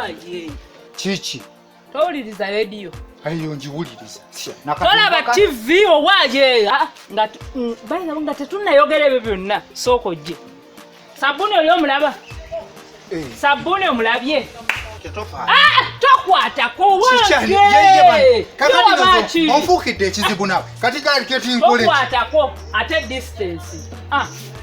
Waye. Chichi. Towuliriza radio. Ayo njiwuliriza. Tolaba TV owaye. Bayina nga tetunnayogera ebyo byonna. Sooko ojje. Sabuni oyo omulaba? Sabuni omulabye? Tokwatako wange! Kakati onfukidde ekizibu nawe. Kati kali ketinkole. Tokwatako ate distance.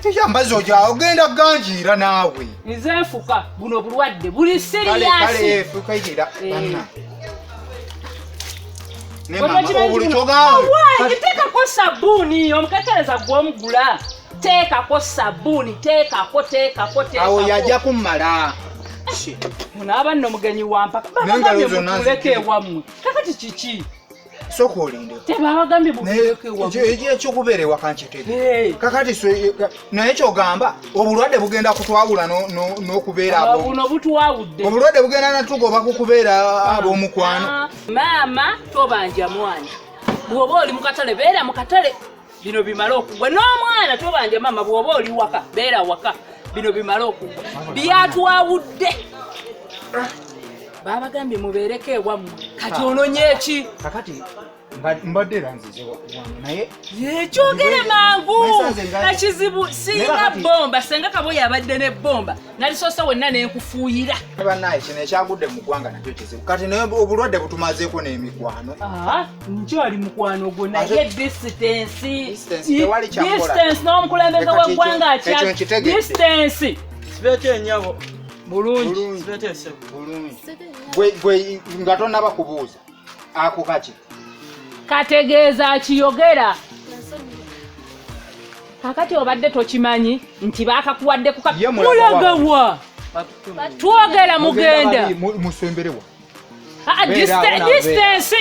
Tiyambazo ogenda ganjira naawe. Nze nfuka buno bulwadde buli serious. Kale fuka ijira banna. Ne mama obuli chogawe. Tekako sabuni omukekereza gw'omugula. Tekako sabuni tekako. Awo yajja kumala. Munaba nno mugenyi wampaka. Nengalo zonna nzeke wammwe. Kakati kiki? Soko olinde. Tebabagambye mubuleke wammwe. Ekyo kubeerewa kankitege. Kakati naye kyogamba obulwadde bugenda kutwawula n'okubeera abo. Buno butwawudde. Obulwadde bugenda natugoba kukubeera ab'omukwano. Maama tobanja mwana. Bw'oba oli mu katale beera mu katale. Bino bimala okugwa n'omwana tobanja maama bw'oba oli waka beera waka. Bino bimala okugwa byatwawudde. Babagambye mubeereko ewammwe kati ononye eki? Kakati mbadde ranzize naye yekyogere mangu ekizibu singa bomba senga kabo yabadde ne bomba nalisosa wenna nenkufuuyira bannaye kino ekyagudde mu ggwanga nakyo kizibu kati naye obulwadde butumazeeko n'emikwano nkyali mukwano gwo naye distance n'omukulembeze w'eggwanga atya distance sibete nyabo bulungi sibete se bulungi gwe nga tonnaba kubuuza ako kaki kategeeza kiyogera kakati obadde tokimanyi nti baakakuwadde mulagawa twogera mugenda musemberewa distance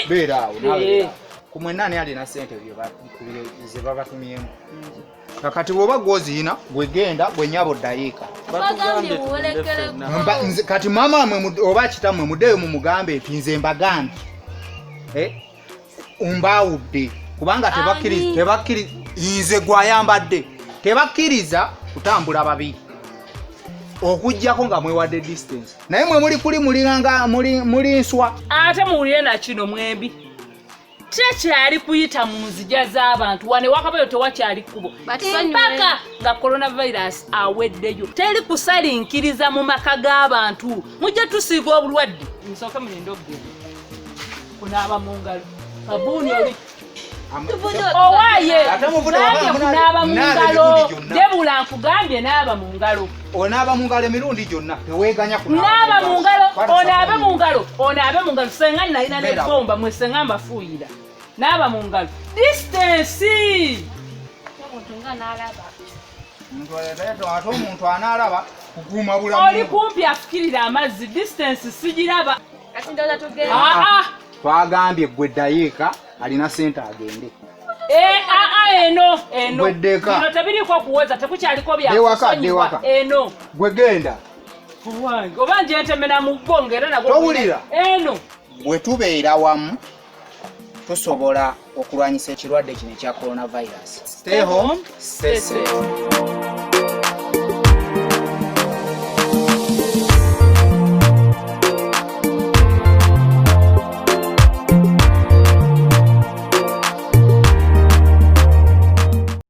kumwenani alina sente ze babatumyemu kakati bwoba gwoziina gwegenda gwenyabo ddayiika kati mama mwe oba kitamwe muddeyo mumugambe nti nze mbagambye umbawudde kubanga tebakkiriza nze gwayambadde tebakkiriza kutambula babiri okujjako nga mwewadde distance naye mwe muli kuli mulinganga muli nswa ate muwulire na kino mwembi tekyali kuyita mu nzija z'abantu wane wakabayo tewakyali kkubo mpaka nga coronavirus aweddeyo teri kusalinkiriza mu maka g'abantu mujja tusiiga obulwadde musooke mulinde okugenda kunaaba mu ngalo sabuni oli owaye nabye kunaaba mu ngalo debula nkugambye naaba mu ngalo onaaba mu ngalo emirundi gyonna teweeganya kunaaba mu ngalo onaabe mu ngalo senga nalina n'ebbomba mwe senga mbafuuyira naaba mu ngalo distance ate omuntu anaalaba kukuuma bulamu oli kumpi afukirira amazzi distance sigiraba twagambye gwe ddayiika alina sente agende eno bweddeka tebiriko kuweza tekukyaliko byakusonyiwa eno gwe genda oba njentemera mu ggongo era nagwo towulira eno bwe tubeera wamu tusobola okulwanyisa ekirwadde kino ekya coronavirus. Stay home, stay safe.